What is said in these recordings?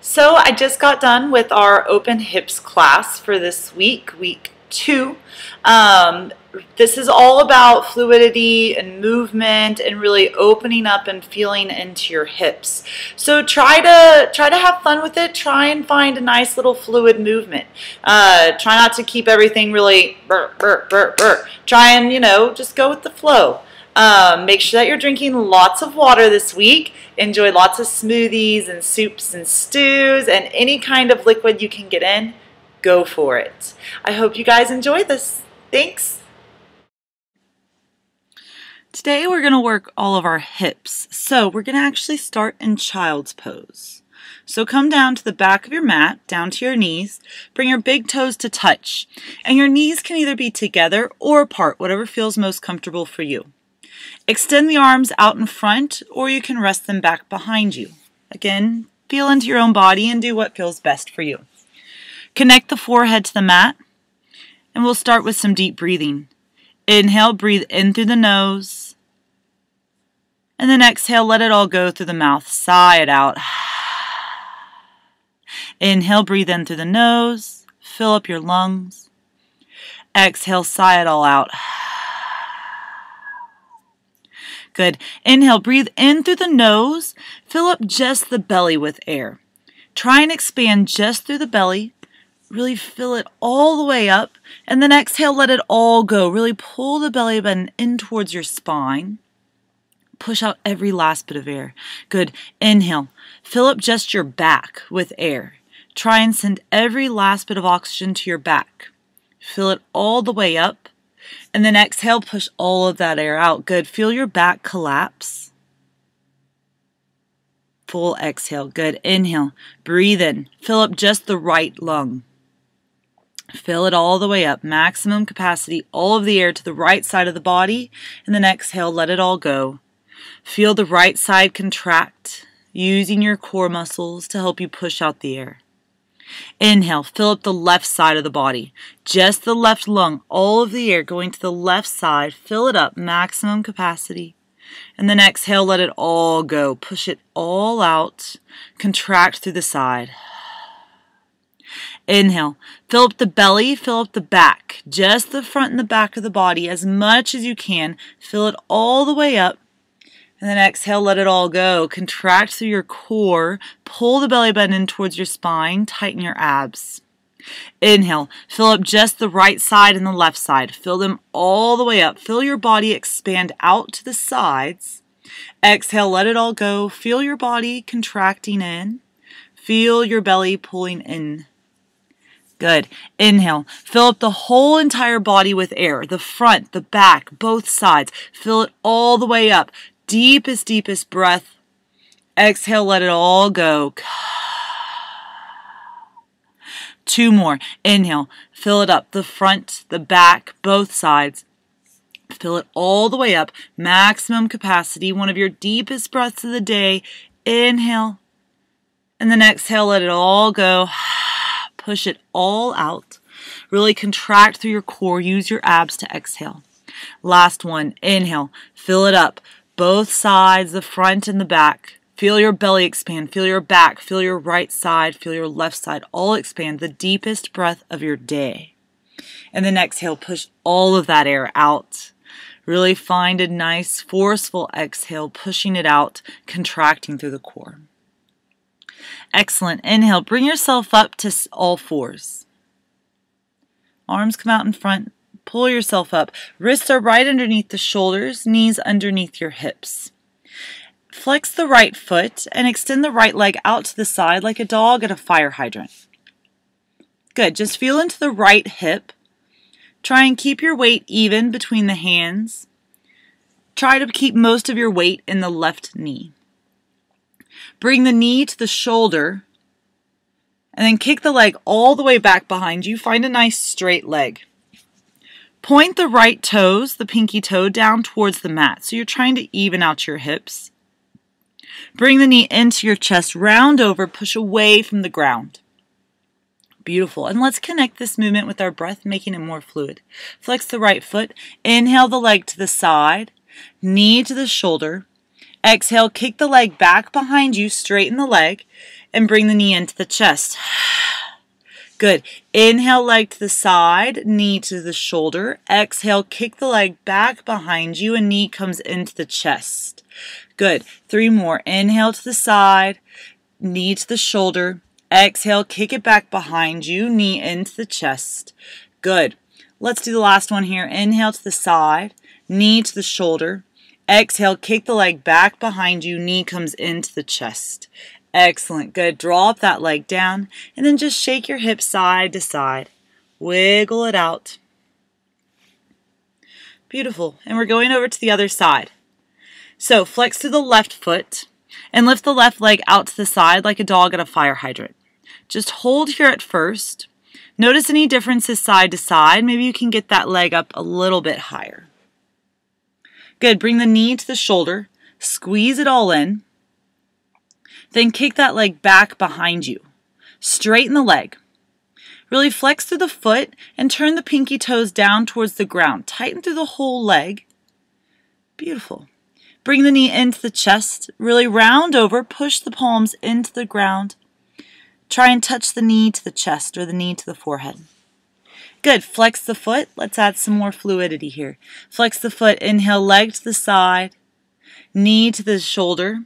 So I just got done with our open hips class for this week, week 2. This is all about fluidity and movement and really opening up and feeling into your hips. So try to have fun with it. Try and find a nice little fluid movement. Try not to keep everything really Try and, just go with the flow. Make sure that you're drinking lots of water this week. Enjoy lots of smoothies and soups and stews and any kind of liquid you can get in. Go for it. I hope you guys enjoy this. Thanks. Today we're going to work all of our hips. So we're going to actually start in child's pose. So come down to the back of your mat, down to your knees. Bring your big toes to touch. And your knees can either be together or apart, whatever feels most comfortable for you. Extend the arms out in front, or you can rest them back behind you. Again, feel into your own body and do what feels best for you. Connect the forehead to the mat, and we'll start with some deep breathing. Inhale, breathe in through the nose, and then exhale, let it all go through the mouth. Sigh it out. Inhale, breathe in through the nose, fill up your lungs. Exhale, sigh it all out. Good. Inhale, breathe in through the nose, fill up just the belly with air. Try and expand just through the belly. Really fill it all the way up, and then exhale, let it all go. Really pull the belly button in towards your spine. Push out every last bit of air. Good. Inhale, fill up just your back with air. Try and send every last bit of oxygen to your back. Fill it all the way up. And then exhale, push all of that air out. Good. Feel your back collapse. Full exhale. Good. Inhale. Breathe in. Fill up just the right lung. Fill it all the way up. Maximum capacity. All of the air to the right side of the body. And then exhale, let it all go. Feel the right side contract, using your core muscles to help you push out the air. Inhale, fill up the left side of the body, just the left lung, all of the air going to the left side, fill it up, maximum capacity. And then exhale, let it all go, push it all out, contract through the side. Inhale, fill up the belly, fill up the back, just the front and the back of the body as much as you can, fill it all the way up. And then exhale, let it all go. Contract through your core. Pull the belly button in towards your spine. Tighten your abs. Inhale. Fill up just the right side and the left side. Fill them all the way up. Feel your body expand out to the sides. Exhale, let it all go. Feel your body contracting in. Feel your belly pulling in. Good. Inhale. Fill up the whole entire body with air. The front, the back, both sides. Fill it all the way up. Deepest, deepest breath. Exhale, let it all go. 2 more. Inhale, fill it up. The front, the back, both sides. Fill it all the way up. Maximum capacity. One of your deepest breaths of the day. Inhale. And then exhale, let it all go. Push it all out. Really contract through your core. Use your abs to exhale. Last one. Inhale. Fill it up. Both sides, the front and the back. Feel your belly expand. Feel your back. Feel your right side. Feel your left side. All expand. The deepest breath of your day. And then exhale. Push all of that air out. Really find a nice, forceful exhale. Pushing it out. Contracting through the core. Excellent. Inhale. Bring yourself up to all fours. Arms come out in front. Pull yourself up. Wrists are right underneath the shoulders, knees underneath your hips. Flex the right foot and extend the right leg out to the side like a dog at a fire hydrant. Good. Just feel into the right hip. Try and keep your weight even between the hands. Try to keep most of your weight in the left knee. Bring the knee to the shoulder and then kick the leg all the way back behind you. Find a nice straight leg. Point the right toes, the pinky toe, down towards the mat. So you're trying to even out your hips. Bring the knee into your chest, round over, push away from the ground. Beautiful. And let's connect this movement with our breath, making it more fluid. Flex the right foot. Inhale the leg to the side, knee to the shoulder. Exhale, kick the leg back behind you, straighten the leg, and bring the knee into the chest. Good. Inhale, leg to the side, knee to the shoulder. Exhale, kick the leg back behind you, and knee comes into the chest. Good. 3 more. Inhale to the side, knee to the shoulder. Exhale, kick it back behind you, knee into the chest. Good. Let's do the last one here. Inhale to the side, knee to the shoulder. Exhale, kick the leg back behind you, knee comes into the chest. Excellent. Good. Draw up that leg down, and then just shake your hips side to side. Wiggle it out. Beautiful. And we're going over to the other side. So flex through the left foot and lift the left leg out to the side like a dog at a fire hydrant. Just hold here at first. Notice any differences side to side. Maybe you can get that leg up a little bit higher. Good. Bring the knee to the shoulder. Squeeze it all in. Then kick that leg back behind you. Straighten the leg. Really flex through the foot and turn the pinky toes down towards the ground. Tighten through the whole leg. Beautiful. Bring the knee into the chest. Really round over. Push the palms into the ground. Try and touch the knee to the chest or the knee to the forehead. Good. Flex the foot. Let's add some more fluidity here. Flex the foot. Inhale, leg to the side. Knee to the shoulder.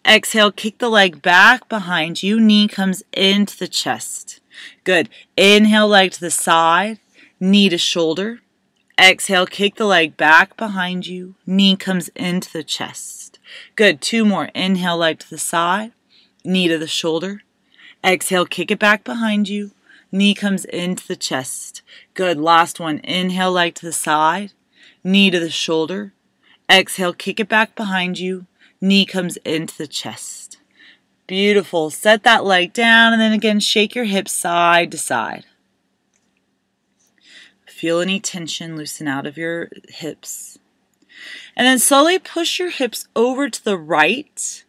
Exhale, kick the leg back behind you. Knee comes into the chest. Good. Inhale, leg to the side. Knee to shoulder. Exhale, kick the leg back behind you. Knee comes into the chest. Good. 2 more. Inhale, leg to the side. Knee to the shoulder. Exhale, kick it back behind you. Knee comes into the chest. Good. Last one. Inhale, leg to the side. Knee to the shoulder. Exhale, kick it back behind you. Knee comes into the chest. Beautiful. Set that leg down and then again shake your hips side to side. Feel any tension loosen out of your hips. And then slowly push your hips over to the right.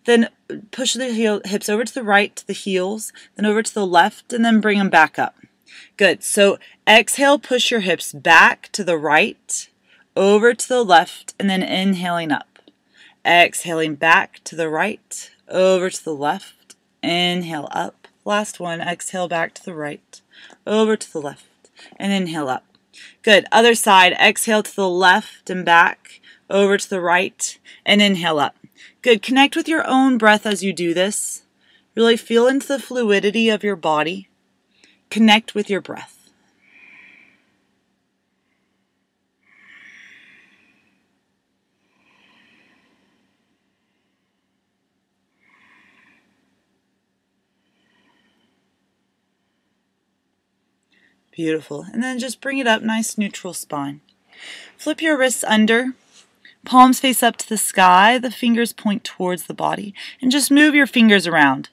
Then push the hips over to the right to the heels, then over to the left, and then bring them back up. Good. So exhale, push your hips back to the right, over to the left, and then inhaling up. Exhaling back to the right, over to the left, inhale up. Last one, exhale back to the right, over to the left, and inhale up. Good. Other side, exhale to the left and back, over to the right, and inhale up. Good. Connect with your own breath as you do this. Really feel into the fluidity of your body. Connect with your breath. Beautiful. And then just bring it up, nice neutral spine. Flip your wrists under, palms face up to the sky, the fingers point towards the body, and just move your fingers around.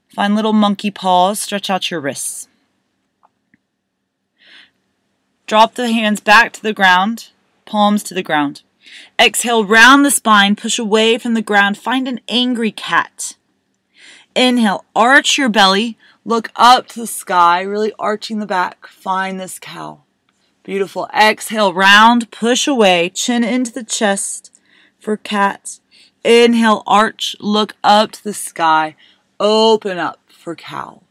Find little monkey paws, stretch out your wrists. Drop the hands back to the ground, palms to the ground. Exhale, round the spine, push away from the ground, find an angry cat. Inhale, arch your belly. Look up to the sky, really arching the back. Find this cow. Beautiful. Exhale, round, push away, chin into the chest for cat. Inhale, arch, look up to the sky. Open up for cow.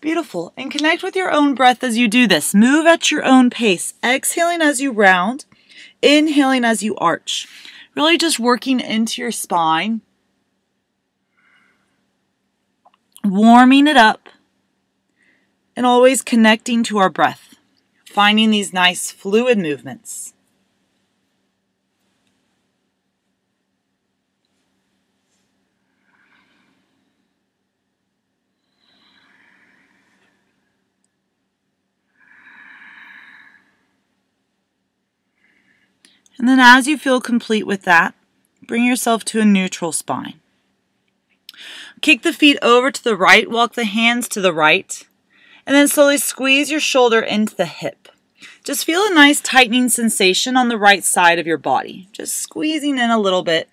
Beautiful. And connect with your own breath as you do this. Move at your own pace. Exhaling as you round. Inhaling as you arch. Really just working into your spine. Warming it up, and always connecting to our breath, finding these nice fluid movements. And then as you feel complete with that, bring yourself to a neutral spine. Kick the feet over to the right, walk the hands to the right, and then slowly squeeze your shoulder into the hip. Just feel a nice tightening sensation on the right side of your body. Just squeezing in a little bit.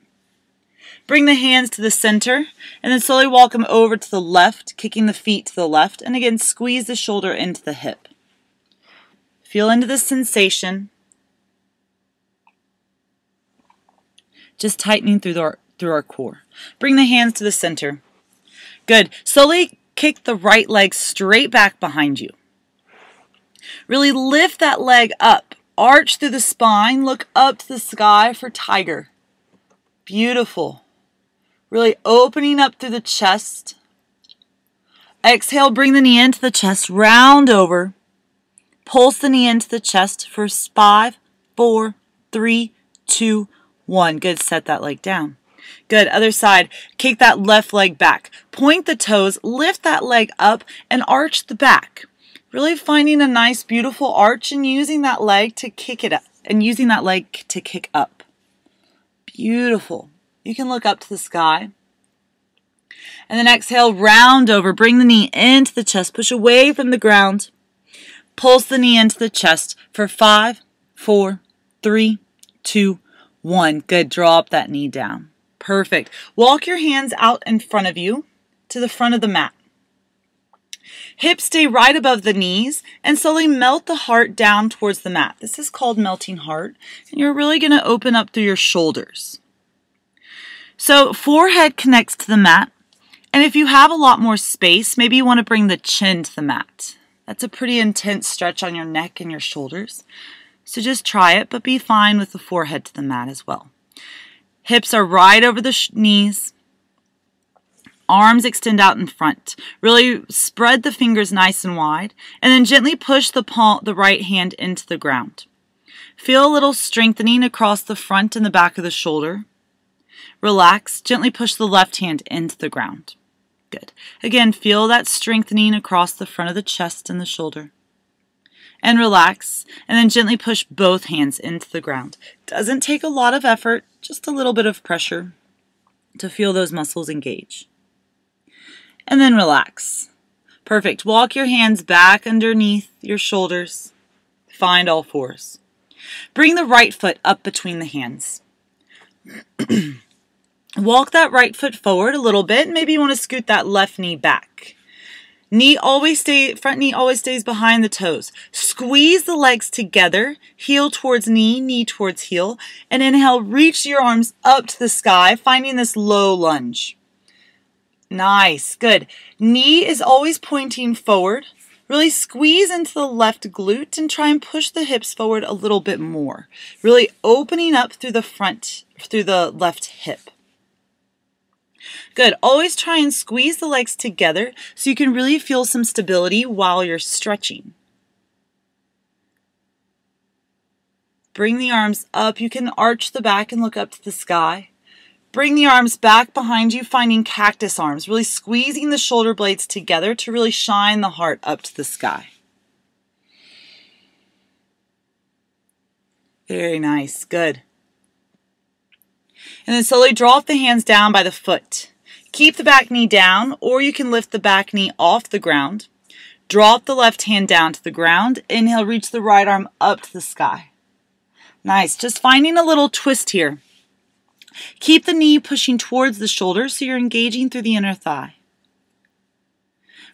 Bring the hands to the center, and then slowly walk them over to the left, kicking the feet to the left, and again squeeze the shoulder into the hip. Feel into this sensation. Just tightening through through our core. Bring the hands to the center. Good. Slowly kick the right leg straight back behind you. Really lift that leg up. Arch through the spine. Look up to the sky for tiger. Beautiful. Really opening up through the chest. Exhale, bring the knee into the chest. Round over. Pulse the knee into the chest for 5, 4, 3, 2, 1. Good. Set that leg down. Good. Other side. Kick that left leg back. Point the toes. Lift that leg up and arch the back. Really finding a nice, beautiful arch and using that leg to kick it up. And using that leg to kick up. Beautiful. You can look up to the sky. And then exhale, round over. Bring the knee into the chest. Push away from the ground. Pulse the knee into the chest for 5, 4, 3, 2, 1. Good. Drop that knee down. Perfect. Walk your hands out in front of you to the front of the mat. Hips stay right above the knees and slowly melt the heart down towards the mat. This is called melting heart. And you're really going to open up through your shoulders. So forehead connects to the mat. And if you have a lot more space, maybe you want to bring the chin to the mat. That's a pretty intense stretch on your neck and your shoulders. So just try it, but be fine with the forehead to the mat as well. Hips are right over the knees. Arms extend out in front. Really spread the fingers nice and wide. And then gently push the right hand into the ground. Feel a little strengthening across the front and the back of the shoulder. Relax. Gently push the left hand into the ground. Good. Again, feel that strengthening across the front of the chest and the shoulder. And relax. And then gently push both hands into the ground. Doesn't take a lot of effort, just a little bit of pressure to feel those muscles engage. And then relax. Perfect. Walk your hands back underneath your shoulders. Find all fours. Bring the right foot up between the hands. Walk that right foot forward a little bit. Maybe you want to scoot that left knee back. Front knee always stays behind the toes. Squeeze the legs together. Heel towards knee, knee towards heel. And inhale, reach your arms up to the sky, finding this low lunge. Nice. Good. Knee is always pointing forward. Really squeeze into the left glute and try and push the hips forward a little bit more. Really opening up through the front, through the left hip. Good. Always try and squeeze the legs together so you can really feel some stability while you're stretching. Bring the arms up. You can arch the back and look up to the sky. Bring the arms back behind you, finding cactus arms, really squeezing the shoulder blades together to really shine the heart up to the sky. Very nice. Good. And then slowly drop the hands down by the foot. Keep the back knee down, or you can lift the back knee off the ground. Drop the left hand down to the ground. Inhale, reach the right arm up to the sky. Nice. Just finding a little twist here. Keep the knee pushing towards the shoulder so you're engaging through the inner thigh.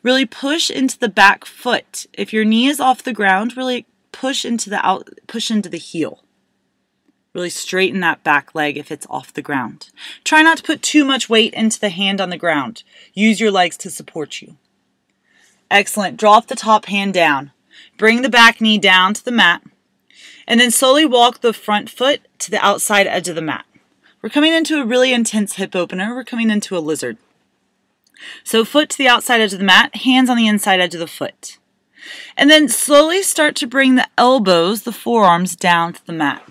Really push into the back foot. If your knee is off the ground, really push into the heel. Really straighten that back leg if it's off the ground. Try not to put too much weight into the hand on the ground. Use your legs to support you. Excellent. Drop the top hand down. Bring the back knee down to the mat. And then slowly walk the front foot to the outside edge of the mat. We're coming into a really intense hip opener. We're coming into a lizard. So foot to the outside edge of the mat, hands on the inside edge of the foot. And then slowly start to bring the elbows, the forearms, down to the mat.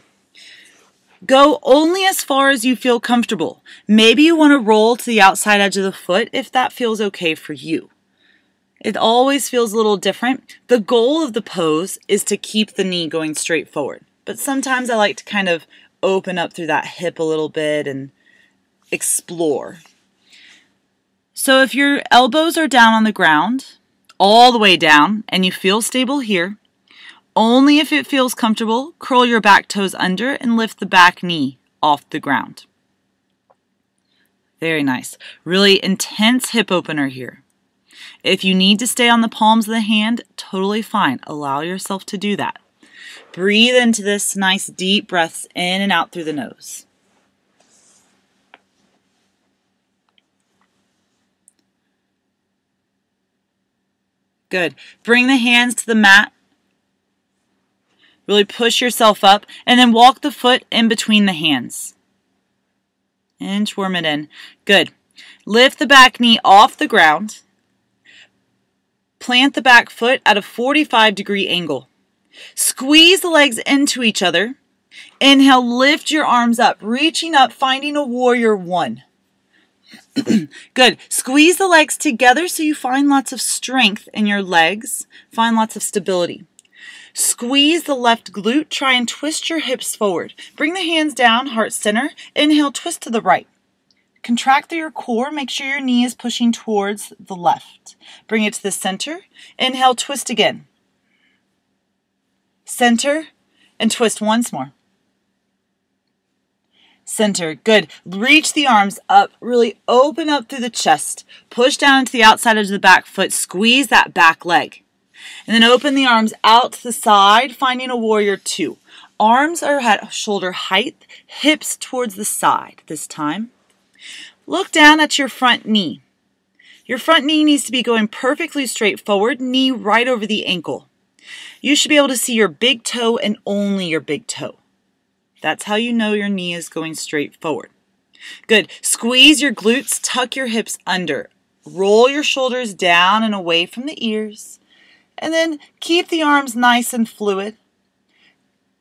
Go only as far as you feel comfortable. Maybe you want to roll to the outside edge of the foot if that feels okay for you. It always feels a little different. The goal of the pose is to keep the knee going straight forward. But sometimes I like to kind of open up through that hip a little bit and explore. So if your elbows are down on the ground, all the way down, and you feel stable here, only if it feels comfortable, curl your back toes under and lift the back knee off the ground. Very nice. Really intense hip opener here. If you need to stay on the palms of the hand, totally fine. Allow yourself to do that. Breathe into this nice deep breaths in and out through the nose. Good. Bring the hands to the mat. Really push yourself up, and then walk the foot in between the hands. Inchworm it in. Good. Lift the back knee off the ground. Plant the back foot at a 45-degree angle. Squeeze the legs into each other. Inhale, lift your arms up, reaching up, finding a warrior one. Good. Squeeze the legs together so you find lots of strength in your legs. Find lots of stability. Squeeze the left glute. Try and twist your hips forward. Bring the hands down, heart center. Inhale, twist to the right. Contract through your core. Make sure your knee is pushing towards the left. Bring it to the center. Inhale, twist again. Center and twist once more. Center. Good. Reach the arms up. Really open up through the chest. Push down into the outside edge of the back foot. Squeeze that back leg. And then open the arms out to the side, finding a warrior two. Arms are at shoulder height, hips towards the side this time. Look down at your front knee. Your front knee needs to be going perfectly straight forward, knee right over the ankle. You should be able to see your big toe and only your big toe. That's how you know your knee is going straight forward. Good. Squeeze your glutes, tuck your hips under. Roll your shoulders down and away from the ears. And then keep the arms nice and fluid.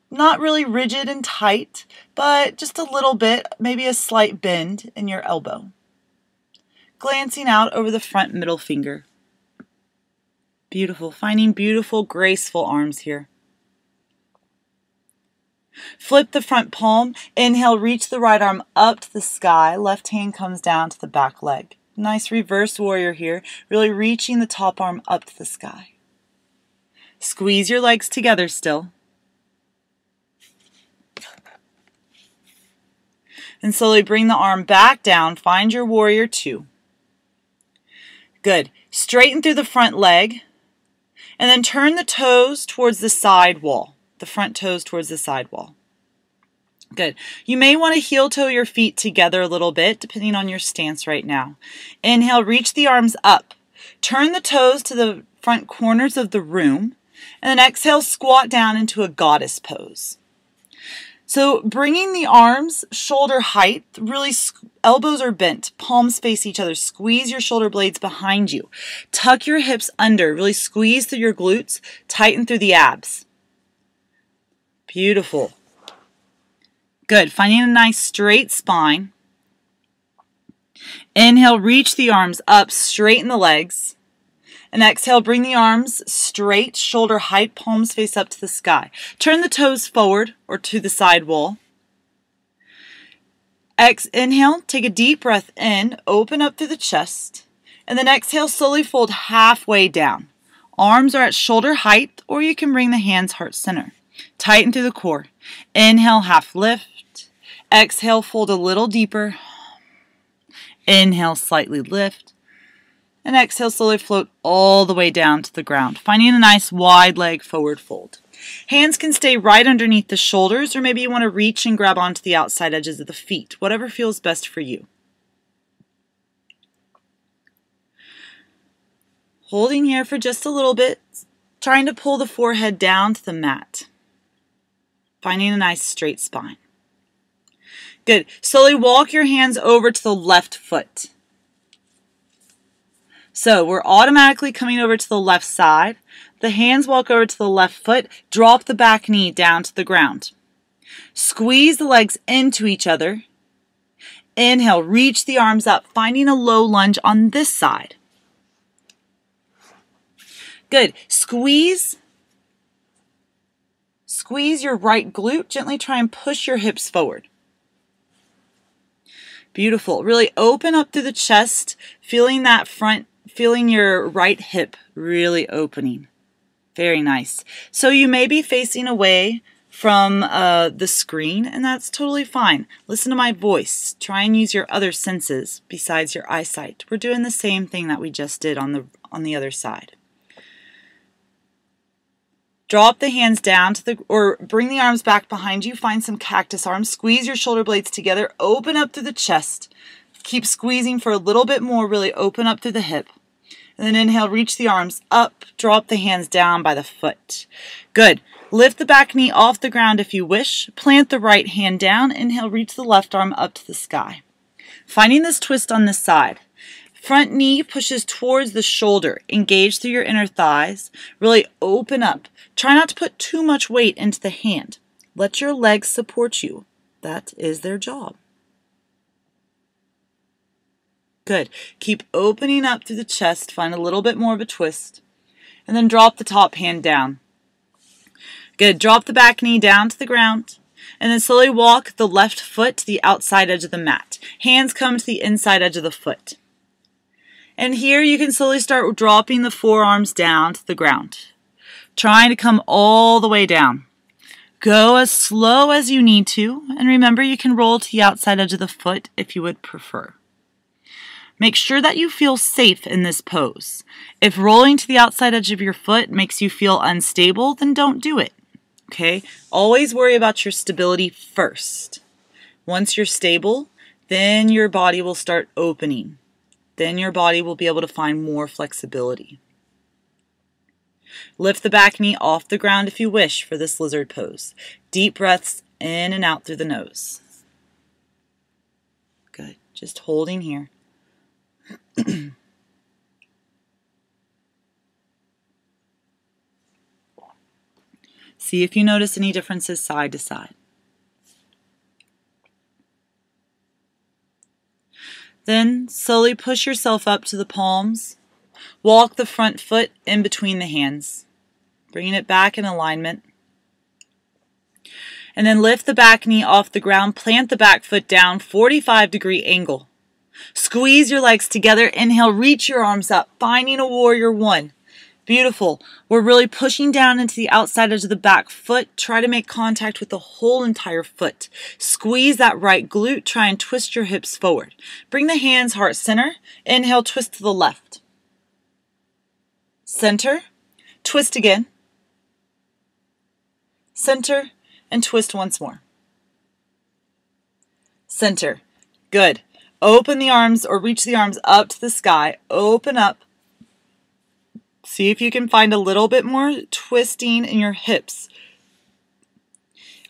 Not really rigid and tight, but just a little bit, maybe a slight bend in your elbow. Glancing out over the front middle finger. Beautiful. Finding beautiful, graceful arms here. Flip the front palm. Inhale, reach the right arm up to the sky. Left hand comes down to the back leg. Nice reverse warrior here. Really reaching the top arm up to the sky. Squeeze your legs together still. And slowly bring the arm back down. Find your warrior two. Good. Straighten through the front leg. And then turn the toes towards the side wall. The front toes towards the side wall. Good. You may want to heel toe your feet together a little bit, depending on your stance right now. Inhale, reach the arms up. Turn the toes to the front corners of the room. And then exhale, squat down into a goddess pose. So bringing the arms shoulder height, really elbows are bent, palms face each other. Squeeze your shoulder blades behind you. Tuck your hips under, really squeeze through your glutes, tighten through the abs. Beautiful. Good. Finding a nice straight spine. Inhale, reach the arms up, straighten the legs. And exhale, bring the arms straight, shoulder height, palms face up to the sky. Turn the toes forward or to the side wall. Inhale, take a deep breath in, open up through the chest. And then exhale, slowly fold halfway down. Arms are at shoulder height, or you can bring the hands heart center. Tighten through the core. Inhale, half lift. Exhale, fold a little deeper. Inhale, slightly lift. And exhale, slowly float all the way down to the ground, finding a nice wide leg forward fold. Hands can stay right underneath the shoulders, or maybe you want to reach and grab onto the outside edges of the feet, whatever feels best for you. Holding here for just a little bit, trying to pull the forehead down to the mat. Finding a nice straight spine. Good. Slowly walk your hands over to the left foot. So we're automatically coming over to the left side. The hands walk over to the left foot. Drop the back knee down to the ground. Squeeze the legs into each other. Inhale, reach the arms up, finding a low lunge on this side. Good. Squeeze your right glute. Gently try and push your hips forward. Beautiful. Really open up through the chest, feeling that front, feeling your right hip really opening. Very nice. So you may be facing away from the screen, and that's totally fine. Listen to my voice. Try and use your other senses besides your eyesight. We're doing the same thing that we just did on the other side. Drop the hands down to or bring the arms back behind you. Find some cactus arms. Squeeze your shoulder blades together. Open up through the chest. Keep squeezing for a little bit more. Really open up through the hip. And then inhale, reach the arms up, drop the hands down by the foot. Good. Lift the back knee off the ground if you wish. Plant the right hand down. Inhale, reach the left arm up to the sky. Finding this twist on this side. Front knee pushes towards the shoulder. Engage through your inner thighs. Really open up. Try not to put too much weight into the hand. Let your legs support you. That is their job. Good. Keep opening up through the chest. Find a little bit more of a twist. And then drop the top hand down. Good. Drop the back knee down to the ground. And then slowly walk the left foot to the outside edge of the mat. Hands come to the inside edge of the foot. And here you can slowly start dropping the forearms down to the ground. Trying to come all the way down. Go as slow as you need to. And remember, you can roll to the outside edge of the foot if you would prefer. Make sure that you feel safe in this pose. If rolling to the outside edge of your foot makes you feel unstable, then don't do it. Okay? Always worry about your stability first. Once you're stable, then your body will start opening. Then your body will be able to find more flexibility. Lift the back knee off the ground if you wish for this lizard pose. Deep breaths in and out through the nose. Good. Just holding here. See if you notice any differences side to side. Then slowly push yourself up to the palms. Walk the front foot in between the hands, bringing it back in alignment. And then lift the back knee off the ground. Plant the back foot down, 45-degree angle. Squeeze your legs together. Inhale, reach your arms up, finding a warrior one. Beautiful. We're really pushing down into the outside edge of the back foot. Try to make contact with the whole entire foot. Squeeze that right glute. Try and twist your hips forward. Bring the hands heart center. Inhale, twist to the left. Center. Twist again. Center and twist once more. Center. Good. Open the arms or reach the arms up to the sky. Open up. See if you can find a little bit more twisting in your hips.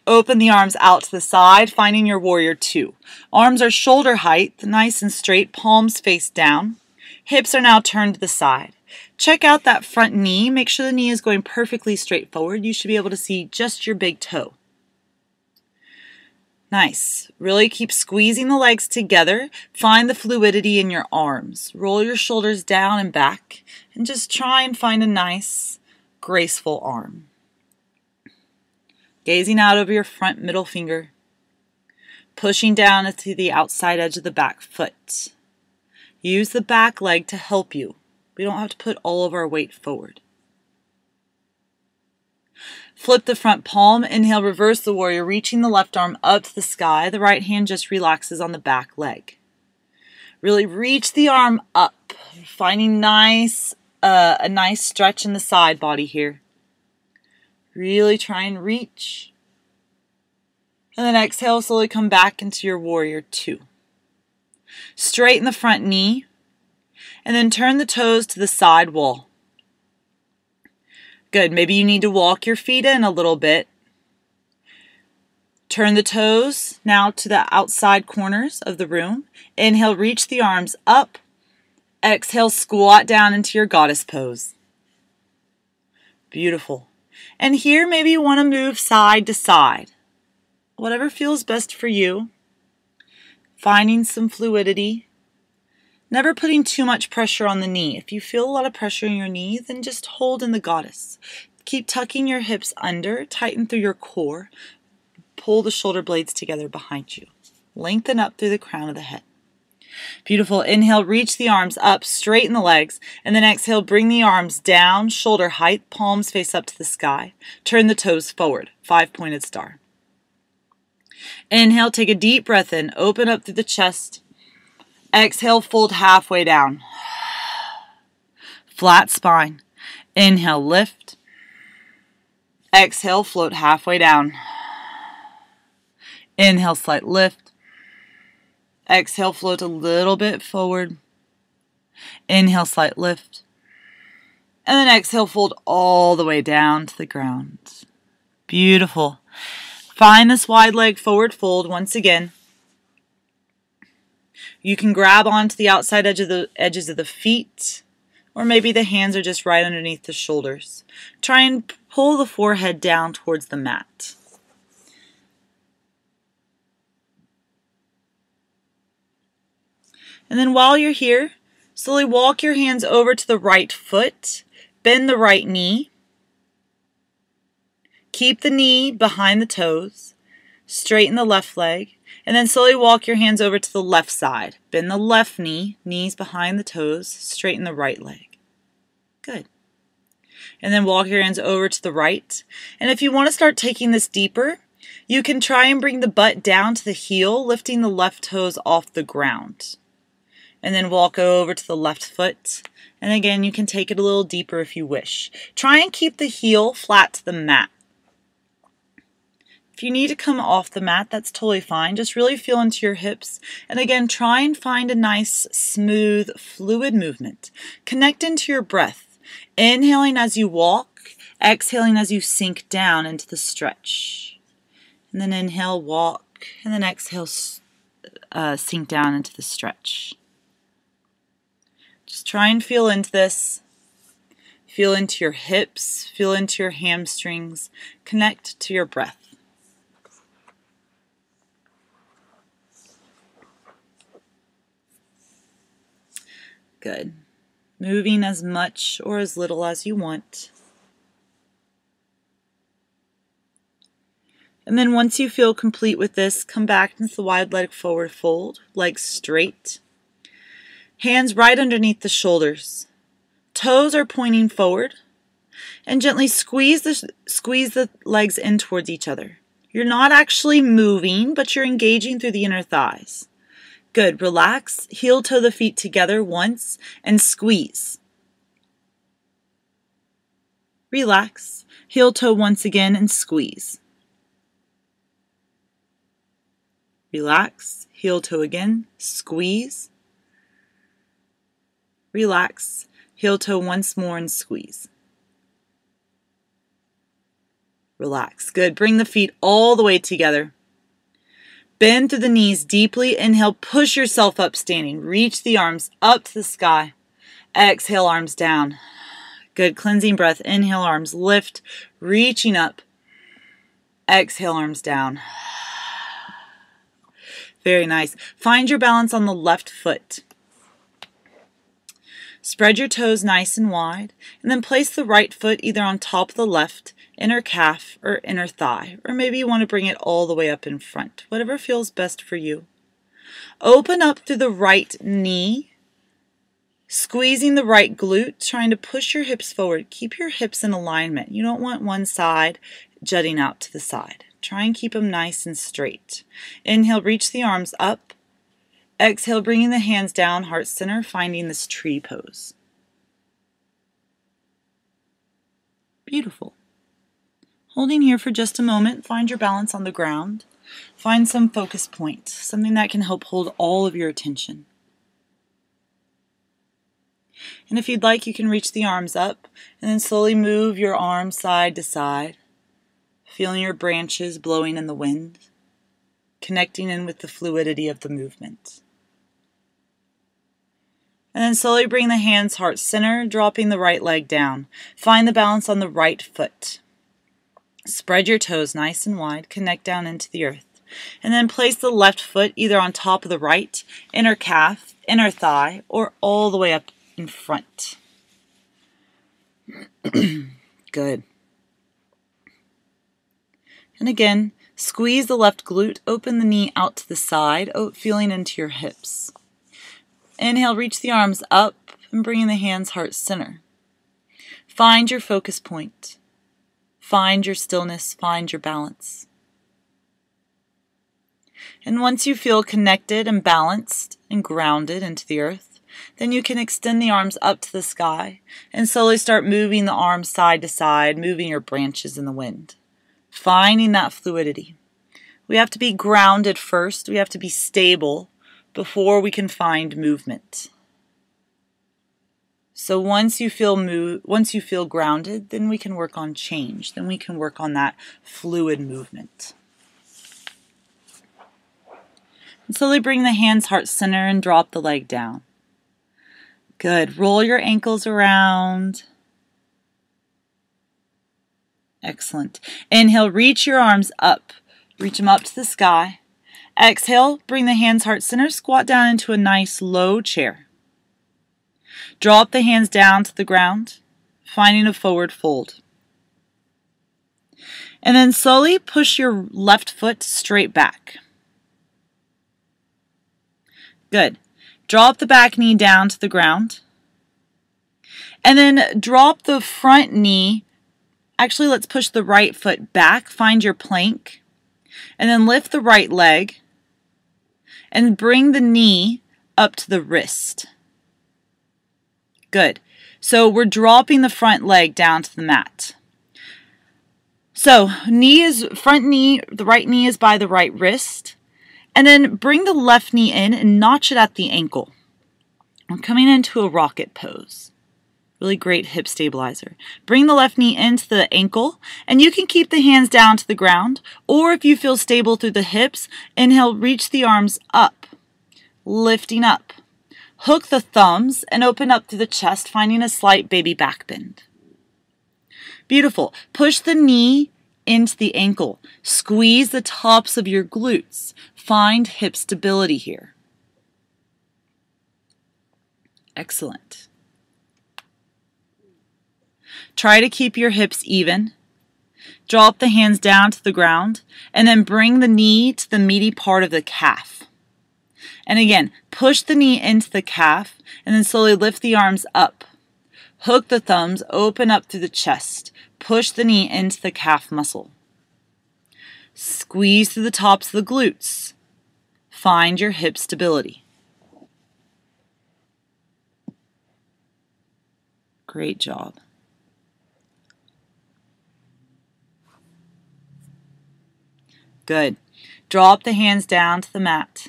Open the arms out to the side, finding your warrior two. Arms are shoulder height, nice and straight, palms face down. Hips are now turned to the side. Check out that front knee. Make sure the knee is going perfectly straight forward. You should be able to see just your big toe. Nice. Really keep squeezing the legs together. Find the fluidity in your arms. Roll your shoulders down and back. And just try and find a nice, graceful arm. Gazing out over your front middle finger. Pushing down to the outside edge of the back foot. Use the back leg to help you. We don't have to put all of our weight forward. Flip the front palm. Inhale, reverse the warrior, reaching the left arm up to the sky. The right hand just relaxes on the back leg. Really reach the arm up, finding a nice stretch in the side body here. Really try and reach. And then exhale, slowly come back into your warrior two. Straighten the front knee, and then turn the toes to the side wall. Good. Maybe you need to walk your feet in a little bit. Turn the toes now to the outside corners of the room. Inhale, reach the arms up. Exhale, squat down into your goddess pose. Beautiful. And here, maybe you want to move side to side. Whatever feels best for you. Finding some fluidity. Never putting too much pressure on the knee. If you feel a lot of pressure in your knee, then just hold in the goddess. Keep tucking your hips under, tighten through your core. Pull the shoulder blades together behind you. Lengthen up through the crown of the head. Beautiful. Inhale, reach the arms up, straighten the legs, and then exhale, bring the arms down, shoulder height, palms face up to the sky. Turn the toes forward, 5-pointed star. Inhale, take a deep breath in, open up through the chest. Exhale, fold halfway down. Flat spine. Inhale, lift. Exhale, float halfway down. Inhale, slight lift. Exhale, float a little bit forward. Inhale, slight lift. And then exhale, fold all the way down to the ground. Beautiful. Find this wide leg forward fold once again. You can grab onto the outside edges of the feet, or maybe the hands are just right underneath the shoulders. Try and pull the forehead down towards the mat. And then while you're here, slowly walk your hands over to the right foot, bend the right knee, keep the knee behind the toes, straighten the left leg, and then slowly walk your hands over to the left side. Bend the left knee, knees behind the toes, straighten the right leg. Good. And then walk your hands over to the right. And if you want to start taking this deeper, you can try and bring the butt down to the heel, lifting the left toes off the ground. And then walk over to the left foot. And again, you can take it a little deeper if you wish. Try and keep the heel flat to the mat. If you need to come off the mat, that's totally fine. Just really feel into your hips. And again, try and find a nice, smooth, fluid movement. Connect into your breath. Inhaling as you walk, exhaling as you sink down into the stretch. And then inhale, walk, and then exhale, sink down into the stretch. Just try and feel into this. Feel into your hips, feel into your hamstrings. Connect to your breath. Good. Moving as much or as little as you want. And then once you feel complete with this, come back into the wide leg forward fold, legs straight. Hands right underneath the shoulders. Toes are pointing forward. And gently squeeze the legs in towards each other. You're not actually moving, but you're engaging through the inner thighs. Good. Relax. Heel toe the feet together once and squeeze. Relax. Heel toe once again and squeeze. Relax. Heel toe again. Squeeze. Relax. Heel toe once more and squeeze. Relax. Good. Bring the feet all the way together. Bend through the knees deeply. Inhale, push yourself up standing. Reach the arms up to the sky. Exhale, arms down. Good, cleansing breath. Inhale, arms lift, reaching up. Exhale, arms down. Very nice. Find your balance on the left foot. Spread your toes nice and wide, and then place the right foot either on top of the left, inner calf, or inner thigh, or maybe you want to bring it all the way up in front, whatever feels best for you. Open up through the right knee, squeezing the right glute, trying to push your hips forward. Keep your hips in alignment. You don't want one side jutting out to the side. Try and keep them nice and straight. Inhale, reach the arms up. Exhale, bringing the hands down, heart center, finding this tree pose. Beautiful. Holding here for just a moment, find your balance on the ground. Find some focus point, something that can help hold all of your attention. And if you'd like, you can reach the arms up and then slowly move your arms side to side, feeling your branches blowing in the wind, connecting in with the fluidity of the movement. And then slowly bring the hands heart center, dropping the right leg down. Find the balance on the right foot. Spread your toes nice and wide, connect down into the earth. And then place the left foot either on top of the right, inner calf, inner thigh, or all the way up in front. Good. And again, squeeze the left glute, open the knee out to the side, feeling into your hips. Inhale, reach the arms up and bringing the hands heart center. Find your focus point. Find your stillness, find your balance. And once you feel connected and balanced and grounded into the earth, then you can extend the arms up to the sky and slowly start moving the arms side to side, moving your branches in the wind. Finding that fluidity. We have to be grounded first. We have to be stable before we can find movement. So once you feel grounded, then we can work on change. Then we can work on that fluid movement. And slowly bring the hands heart center and drop the leg down. Good. Roll your ankles around. Excellent. Inhale, reach your arms up. Reach them up to the sky. Exhale, bring the hands heart center, squat down into a nice low chair. Drop the hands down to the ground, finding a forward fold. And then slowly push your left foot straight back. Good. Drop the back knee down to the ground. And then drop the front knee. Actually, let's push the right foot back. Find your plank. And then lift the right leg. And bring the knee up to the wrist. Good. So we're dropping the front leg down to the mat. So front knee, the right knee is by the right wrist. And then bring the left knee in and notch it at the ankle. I'm coming into a rocket pose. Really great hip stabilizer. Bring the left knee into the ankle, and you can keep the hands down to the ground, or if you feel stable through the hips, inhale, reach the arms up, lifting up. Hook the thumbs and open up through the chest, finding a slight baby back bend. Beautiful. Push the knee into the ankle. Squeeze the tops of your glutes. Find hip stability here. Excellent. Try to keep your hips even. Drop the hands down to the ground and then bring the knee to the meaty part of the calf. And again, push the knee into the calf and then slowly lift the arms up. Hook the thumbs, open up through the chest. Push the knee into the calf muscle. Squeeze through the tops of the glutes. Find your hip stability. Great job. Good. Drop the hands down to the mat.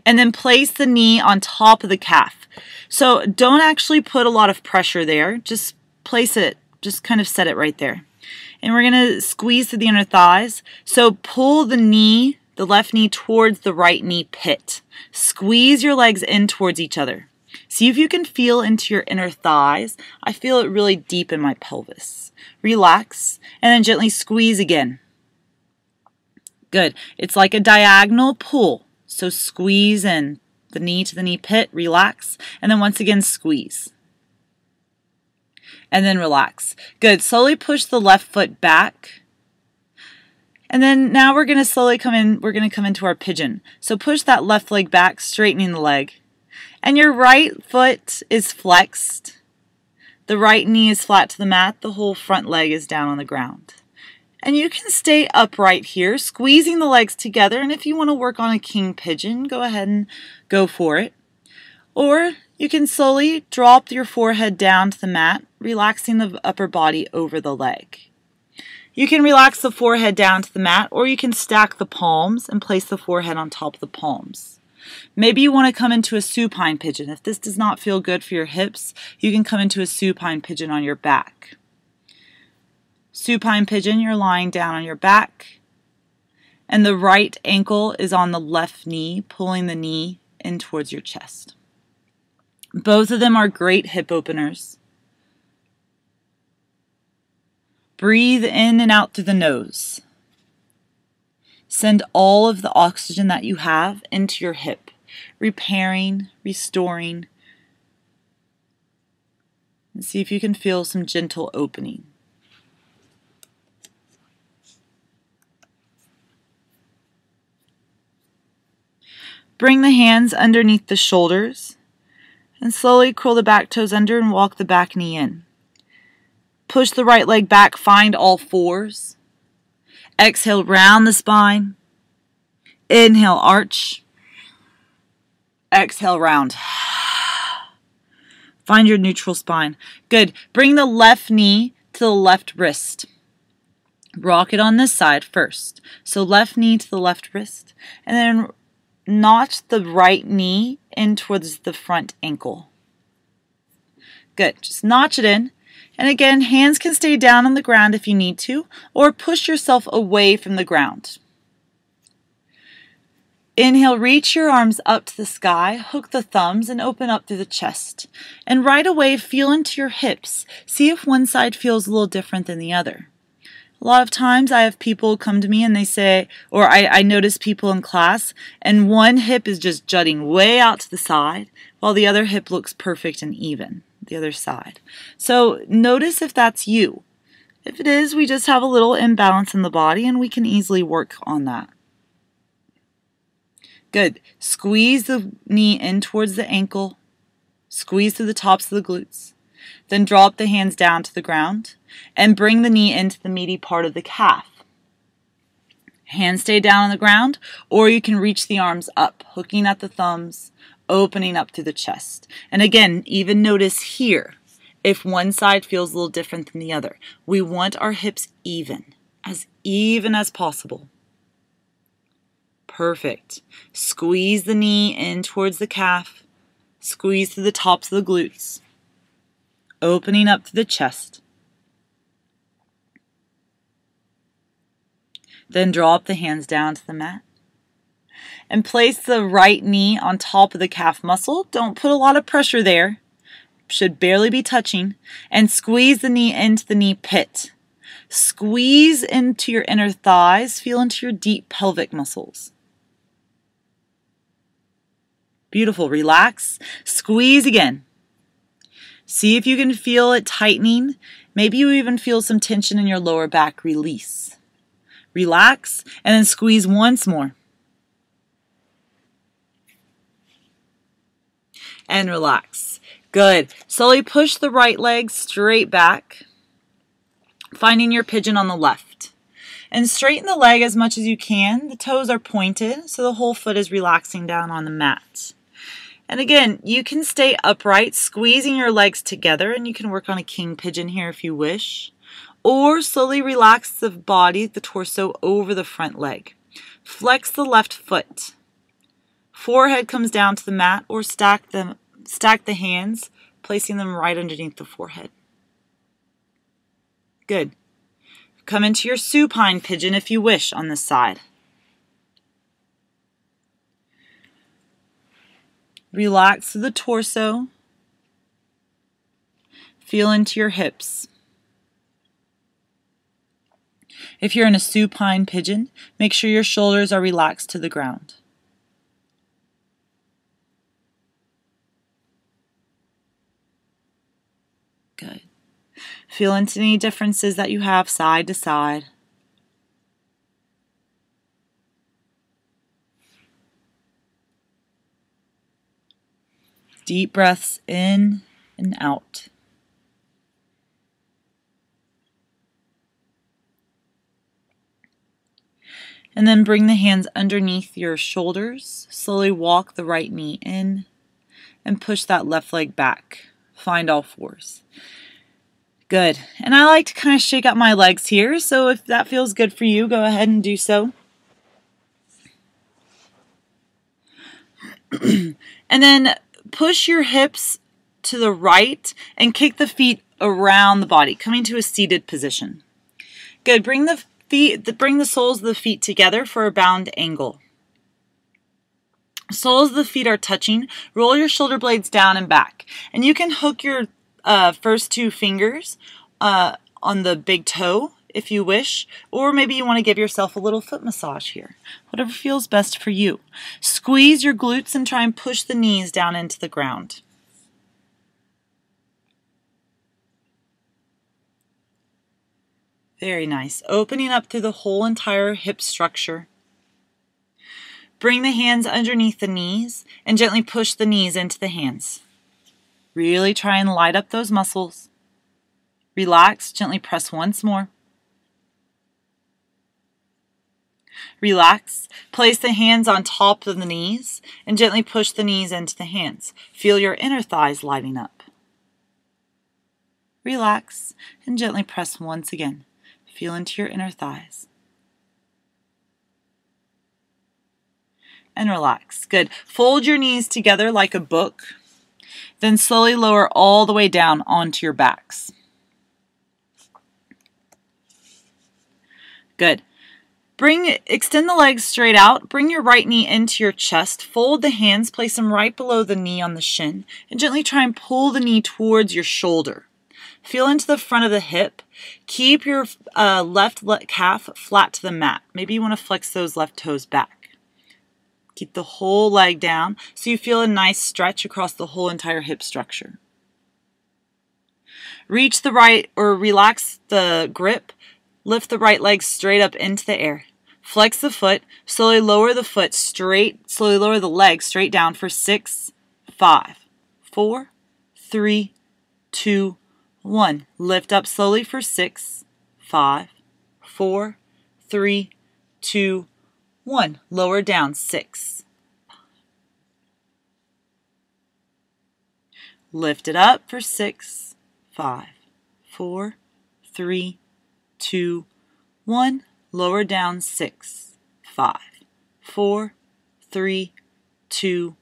And then place the knee on top of the calf. So don't actually put a lot of pressure there. Just place it, just kind of set it right there. And we're going to squeeze through the inner thighs. So pull the knee, the left knee towards the right knee pit. Squeeze your legs in towards each other. See if you can feel into your inner thighs. I feel it really deep in my pelvis. Relax and then gently squeeze again. Good. It's like a diagonal pull. So squeeze in the knee to the knee pit, relax, and then once again squeeze. And then relax. Good. Slowly push the left foot back. And then now we're going to slowly come into our pigeon. So push that left leg back, straightening the leg. And your right foot is flexed. The right knee is flat to the mat. The whole front leg is down on the ground. And you can stay upright here, squeezing the legs together. And if you want to work on a king pigeon, go ahead and go for it. Or you can slowly drop your forehead down to the mat, relaxing the upper body over the leg. You can relax the forehead down to the mat, or you can stack the palms and place the forehead on top of the palms. Maybe you want to come into a supine pigeon. If this does not feel good for your hips, you can come into a supine pigeon on your back. Supine pigeon, you're lying down on your back, and the right ankle is on the left knee, pulling the knee in towards your chest. Both of them are great hip openers. Breathe in and out through the nose. Send all of the oxygen that you have into your hip, repairing, restoring, and see if you can feel some gentle opening. Bring the hands underneath the shoulders and slowly curl the back toes under and walk the back knee in. Push the right leg back, find all fours. Exhale, round the spine. Inhale, arch. Exhale, round. Find your neutral spine. Good. Bring the left knee to the left wrist. Rock it on this side first. So left knee to the left wrist, and then notch the right knee in towards the front ankle. Good. Just notch it in. And again, hands can stay down on the ground if you need to, or push yourself away from the ground. Inhale, reach your arms up to the sky, hook the thumbs, and open up through the chest. And right away, feel into your hips. See if one side feels a little different than the other. A lot of times I have people come to me and they say, or I notice people in class, and one hip is just jutting way out to the side, while the other hip looks perfect and even, the other side. So notice if that's you. If it is, we just have a little imbalance in the body and we can easily work on that. Good. Squeeze the knee in towards the ankle. Squeeze through the tops of the glutes. Then drop the hands down to the ground and bring the knee into the meaty part of the calf. Hands stay down on the ground, or you can reach the arms up, hooking at the thumbs, opening up through the chest. And again, even notice here, if one side feels a little different than the other. We want our hips even as possible. Perfect. Squeeze the knee in towards the calf. Squeeze through the tops of the glutes. Opening up to the chest. Then drop the hands down to the mat. And place the right knee on top of the calf muscle. Don't put a lot of pressure there. Should barely be touching. And squeeze the knee into the knee pit. Squeeze into your inner thighs. Feel into your deep pelvic muscles. Beautiful. Relax. Squeeze again. See if you can feel it tightening. Maybe you even feel some tension in your lower back. Release. Relax and then squeeze once more. And relax. Good. Slowly push the right leg straight back, finding your pigeon on the left. And straighten the leg as much as you can. The toes are pointed, so the whole foot is relaxing down on the mat. And again, you can stay upright, squeezing your legs together, and you can work on a king pigeon here if you wish. Or slowly relax the body, the torso, over the front leg. Flex the left foot. Forehead comes down to the mat, or stack the hands, placing them right underneath the forehead. Good. Come into your supine pigeon if you wish on this side. Relax the torso. Feel into your hips. If you're in a supine pigeon, make sure your shoulders are relaxed to the ground. Good. Feel into any differences that you have side to side. Deep breaths in and out. And then bring the hands underneath your shoulders. Slowly walk the right knee in and push that left leg back. Find all fours. Good. And I like to kind of shake out my legs here, so if that feels good for you, go ahead and do so. And then push your hips to the right and kick the feet around the body, coming to a seated position. Good. Bring the soles of the feet together for a bound angle. Soles of the feet are touching. Roll your shoulder blades down and back. And you can hook your first two fingers on the big toe if you wish, or maybe you want to give yourself a little foot massage here. Whatever feels best for you. Squeeze your glutes and try and push the knees down into the ground. Very nice. Opening up through the whole entire hip structure. Bring the hands underneath the knees and gently push the knees into the hands. Really try and light up those muscles. Relax, gently press once more. Relax. Place the hands on top of the knees and gently push the knees into the hands. Feel your inner thighs lighting up. Relax and gently press once again. Feel into your inner thighs. And relax. Good. Fold your knees together like a book. Then slowly lower all the way down onto your backs. Good. Extend the legs straight out. Bring your right knee into your chest. Fold the hands, place them right below the knee on the shin, and gently try and pull the knee towards your shoulder. Feel into the front of the hip. Keep your left calf flat to the mat. Maybe you want to flex those left toes back. Keep the whole leg down so you feel a nice stretch across the whole entire hip structure. Reach the right or relax the grip. Lift the right leg straight up into the air. Flex the foot. Slowly lower the foot straight. Slowly lower the leg straight down for 6, 5, 4, 3, 2, 1. Lift up slowly for 6, 5, 4, 3, 2, 1. Lower down 6. Lift it up for 6, 5, 4, 3, 2, 1. Lower down 6, 5, 4, 3, 2,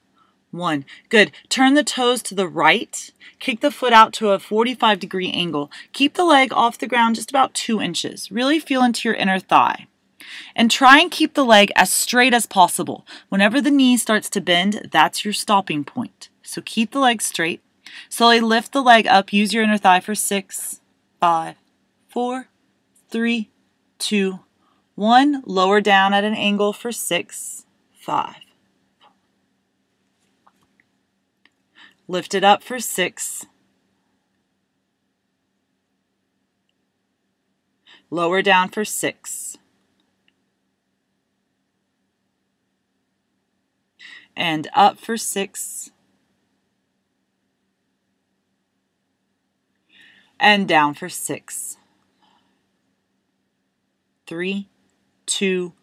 1. Good. Turn the toes to the right. Kick the foot out to a 45-degree angle. Keep the leg off the ground just about 2 inches. Really feel into your inner thigh. And try and keep the leg as straight as possible. Whenever the knee starts to bend, that's your stopping point. So keep the leg straight. Slowly lift the leg up. Use your inner thigh for 6, 5, 4, 3, 2, 1. Lower down at an angle for 6, 5. Lift it up for 6. Lower down for 6. And up for 6. And down for 6. 3, 2,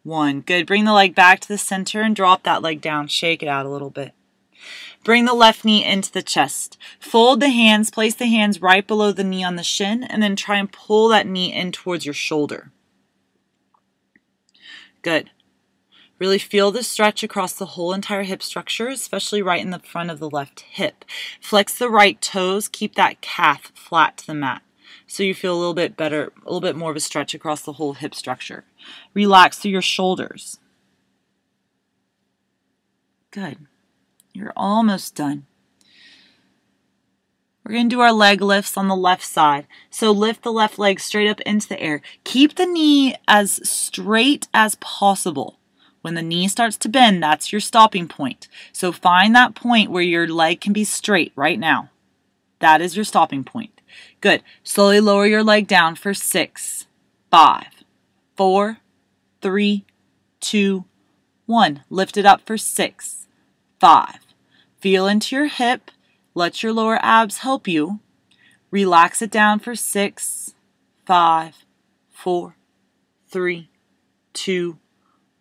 1. Good. Bring the leg back to the center and drop that leg down. Shake it out a little bit. Bring the left knee into the chest. Fold the hands. Place the hands right below the knee on the shin, and then try and pull that knee in towards your shoulder. Good. Really feel the stretch across the whole entire hip structure, especially right in the front of the left hip. Flex the right toes. Keep that calf flat to the mat, so you feel a little bit better, a little bit more of a stretch across the whole hip structure. Relax through your shoulders. Good. You're almost done. We're going to do our leg lifts on the left side. So lift the left leg straight up into the air. Keep the knee as straight as possible. When the knee starts to bend, that's your stopping point. So find that point where your leg can be straight right now. That is your stopping point. Good. Slowly lower your leg down for 6, 5, 4, 3, 2, 1. Lift it up for 6, 5. Feel into your hip. Let your lower abs help you. Relax it down for 6, 5, 4, 3, 2,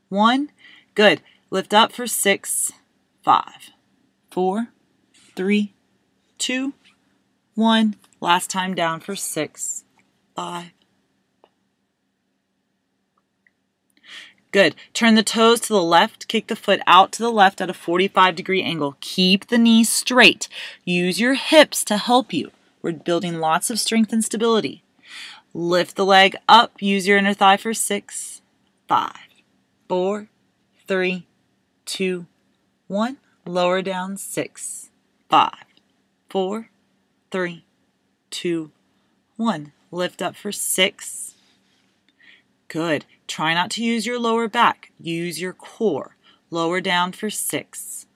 1. Good. Lift up for 6, 5, 4, 3, 2, 1. Last time down for 6, 5. Good. Turn the toes to the left. Kick the foot out to the left at a 45-degree angle. Keep the knees straight. Use your hips to help you. We're building lots of strength and stability. Lift the leg up. Use your inner thigh for 6, 5, 4, 3, 2, 1. Lower down 6, 5, 4, 3, 2, 1. Lift up for 6. Good. Try not to use your lower back. Use your core. Lower down for 6.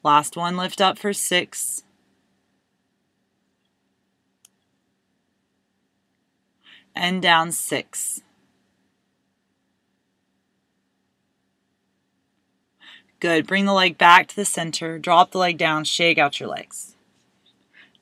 Last one, lift up for 6. And down 6. Good. Bring the leg back to the center. Drop the leg down. Shake out your legs.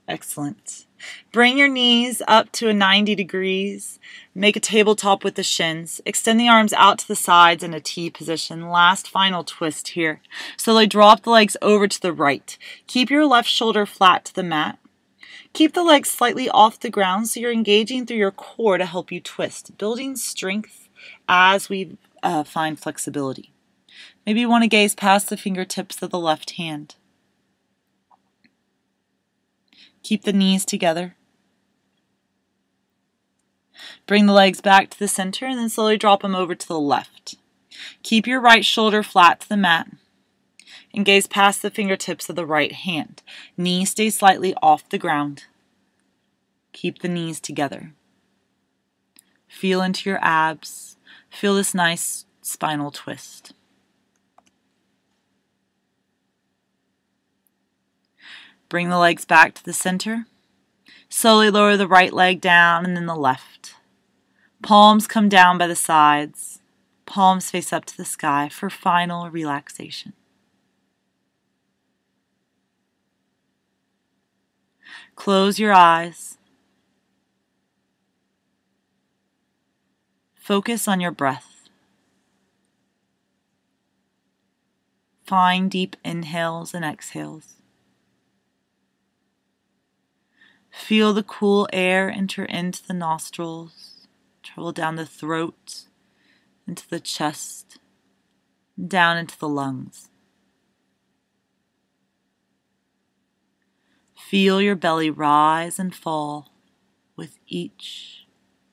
Excellent. Bring your knees up to a 90 degrees. Make a tabletop with the shins. Extend the arms out to the sides in a T position. Last final twist here. Slowly drop the legs over to the right. Keep your left shoulder flat to the mat. Keep the legs slightly off the ground so you're engaging through your core to help you twist, building strength as we find flexibility. Maybe you want to gaze past the fingertips of the left hand. Keep the knees together. Bring the legs back to the center and then slowly drop them over to the left. Keep your right shoulder flat to the mat and gaze past the fingertips of the right hand. Knees stay slightly off the ground. Keep the knees together. Feel into your abs. Feel this nice spinal twist. Bring the legs back to the center. Slowly lower the right leg down and then the left. Palms come down by the sides. Palms face up to the sky for final relaxation. Close your eyes. Focus on your breath. Find deep inhales and exhales. Feel the cool air enter into the nostrils, travel down the throat, into the chest, down into the lungs. Feel your belly rise and fall with each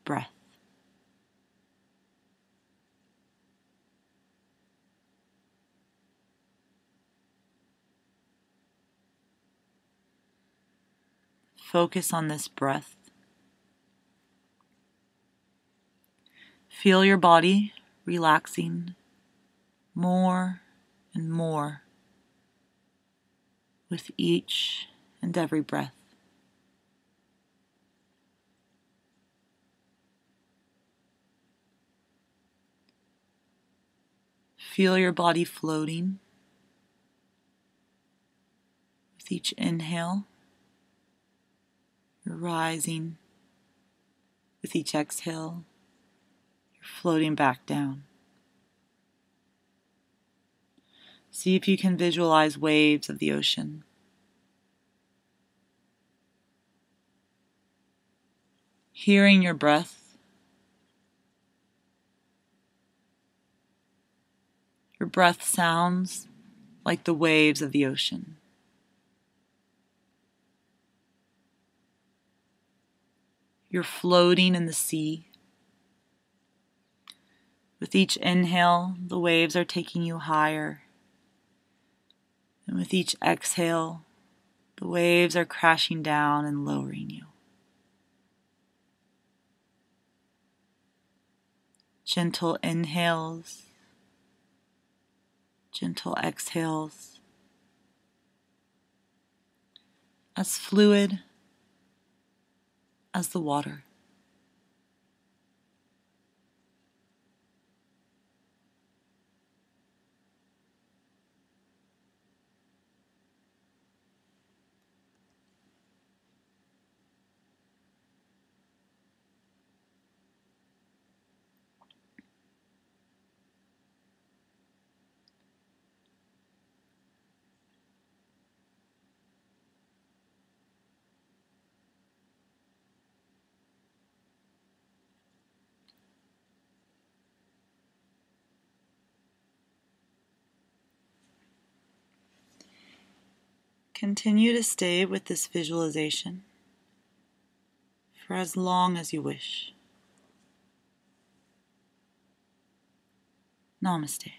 breath. Focus on this breath. Feel your body relaxing more and more with each and every breath. Feel your body floating with each inhale. You're rising with each exhale. You're floating back down. See if you can visualize waves of the ocean. Hearing your breath. Your breath sounds like the waves of the ocean. You're floating in the sea. With each inhale, the waves are taking you higher. And with each exhale, the waves are crashing down and lowering you. Gentle inhales, gentle exhales. As fluid as the water. Continue to stay with this visualization for as long as you wish. Namaste.